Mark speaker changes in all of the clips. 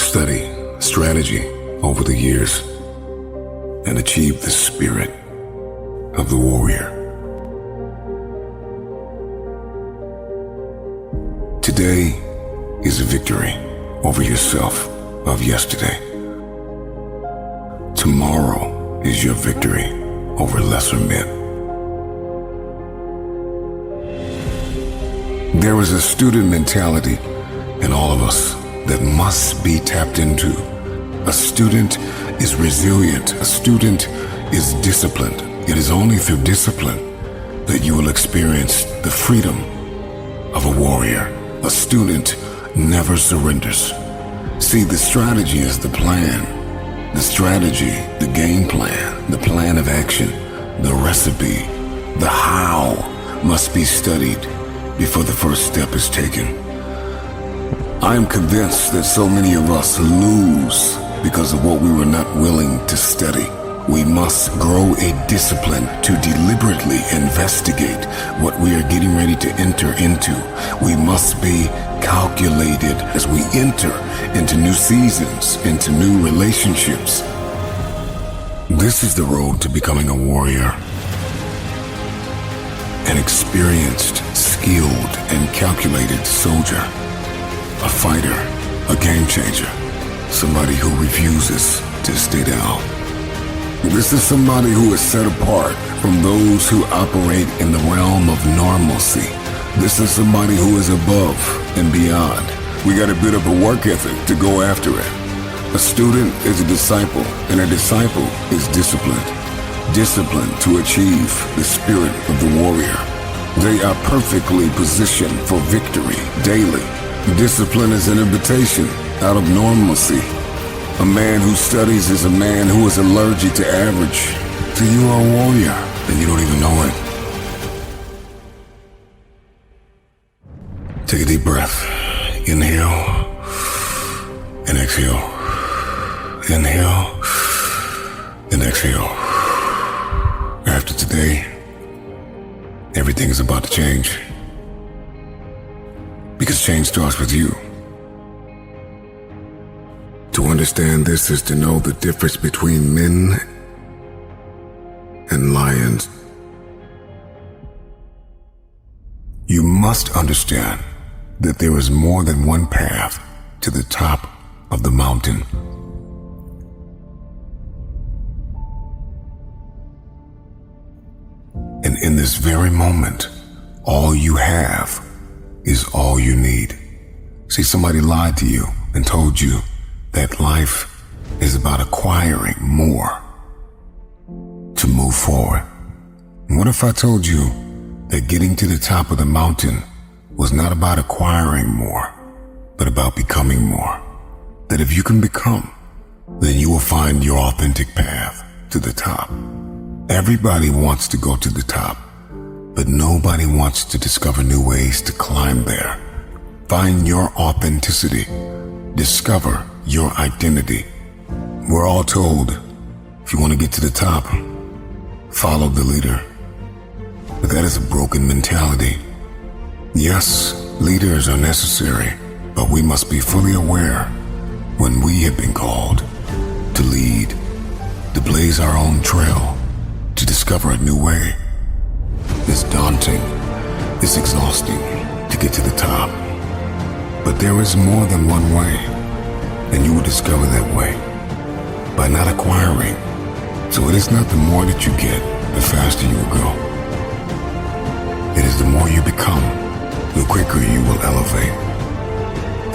Speaker 1: study strategy over the years and achieved the spirit of the warrior. Today is a victory over yourself of yesterday. Tomorrow is your victory over lesser men. There is a student mentality in all of us that must be tapped into. A student is resilient. A student is disciplined. It is only through discipline that you will experience the freedom of a warrior. A student never surrenders. See, the strategy is the plan. The strategy, the game plan, the plan of action, the recipe, the how must be studied before the first step is taken. I am convinced that so many of us lose because of what we were not willing to study. We must grow a discipline to deliberately investigate what we are getting ready to enter into. We must be calculated as we enter into new seasons, into new relationships. This is the road to becoming a warrior. An experienced, skilled, and calculated soldier. A fighter, a game changer. Somebody who refuses to stay down. This is somebody who is set apart from those who operate in the realm of normalcy. This is somebody who is above and beyond. We got a bit of a work ethic to go after it. A student is a disciple, and a disciple is disciplined. Disciplined to achieve the spirit of the warrior. They are perfectly positioned for victory daily. Discipline is an invitation out of normalcy. A man who studies is a man who is allergic to average. So you are a warrior, and you don't even know it. Take a deep breath. Inhale and exhale. Inhale and exhale. After today, everything is about to change. Because change starts with you. To understand this is to know the difference between men and lions. You must understand that there is more than one path to the top of the mountain. And in this very moment, all you have is all you need. See, somebody lied to you and told you that life is about acquiring more to move forward. And what if I told you that getting to the top of the mountain was not about acquiring more, but about becoming more? That if you can become, then you will find your authentic path to the top. Everybody wants to go to the top, but nobody wants to discover new ways to climb there. Find your authenticity. Discover your identity. We're all told, if you want to get to the top, follow the leader. But that is a broken mentality. Yes, leaders are necessary, but we must be fully aware when we have been called to lead, to blaze our own trail, to discover a new way. It's daunting, it's exhausting to get to the top. But there is more than one way, and you will discover that way by not acquiring. So it is not the more that you get, the faster you will go. It is the more you become, the quicker you will elevate.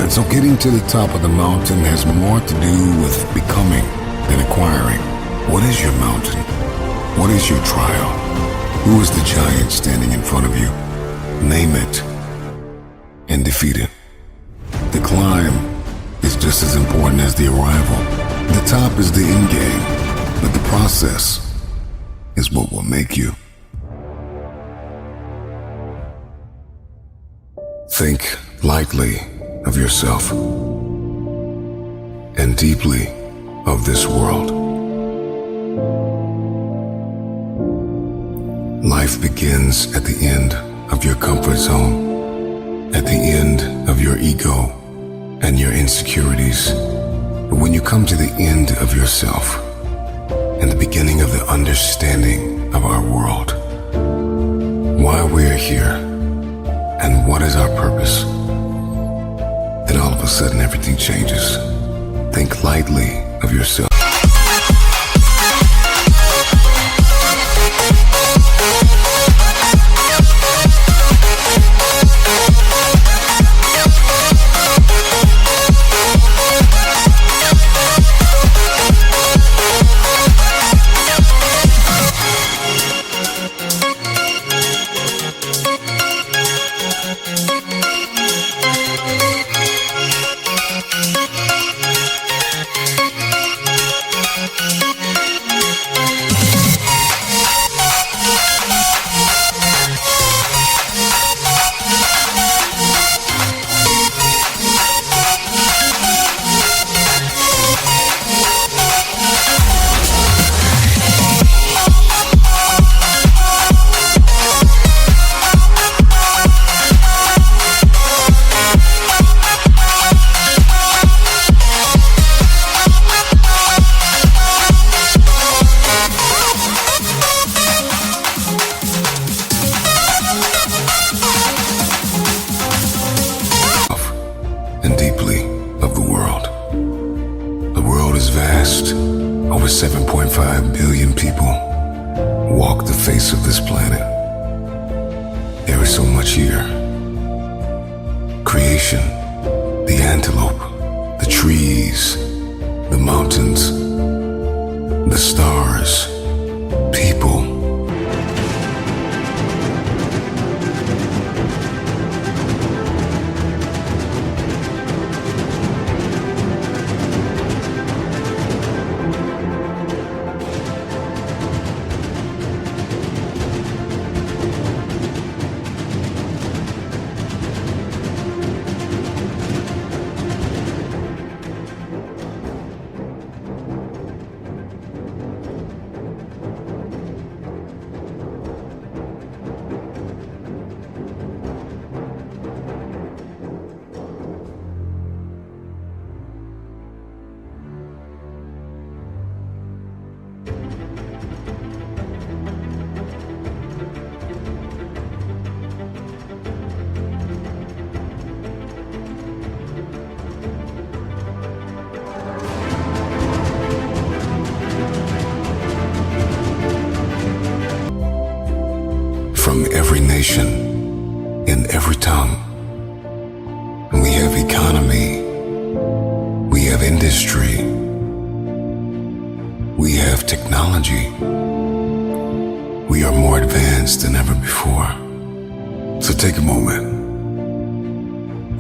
Speaker 1: And so getting to the top of the mountain has more to do with becoming than acquiring. What is your mountain? What is your trial? Who is the giant standing in front of you? Name it and defeat it. The climb is just as important as the arrival. The top is the end game, but the process is what will make you. Think lightly of yourself and deeply of this world. Life begins at the end of your comfort zone, at the end of your ego and your insecurities. But when you come to the end of yourself and the beginning of the understanding of our world, why we're here and what is our purpose, then all of a sudden everything changes. Think lightly of yourself. And deeply of the world. The world is vast. Over 7.5 billion people walk the face of this planet. There is so much here. Creation, the antelope, the trees, the mountains, the stars, people. From every nation, in every tongue. We have economy, we have industry, we have technology. We are more advanced than ever before. So take a moment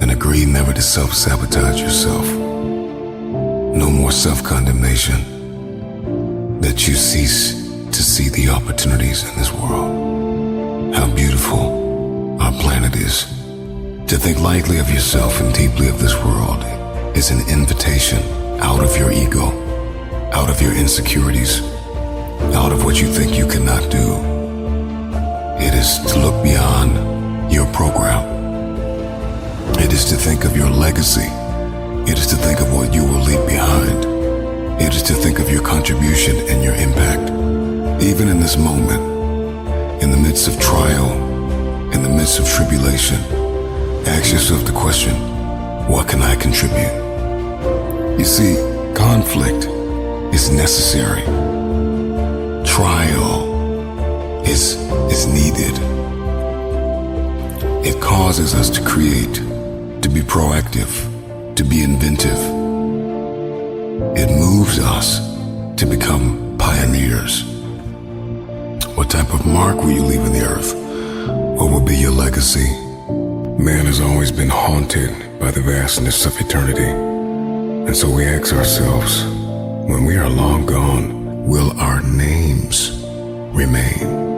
Speaker 1: and agree never to self-sabotage yourself. No more self-condemnation, that you cease to see the opportunities in this world. How beautiful our planet is. To think lightly of yourself and deeply of this world is an invitation out of your ego, out of your insecurities, out of what you think you cannot do. It is to look beyond your program. It is to think of your legacy. It is to think of what you will leave behind. It is to think of your contribution and your impact. Even in this moment, in the midst of trial, in the midst of tribulation, ask yourself the question, what can I contribute? You see, conflict is necessary. Trial is needed. It causes us to create, to be proactive, to be inventive. It moves us to become pioneers. What type of mark will you leave in the earth? What will be your legacy? Man has always been haunted by the vastness of eternity. And so we ask ourselves, when we are long gone, will our names remain?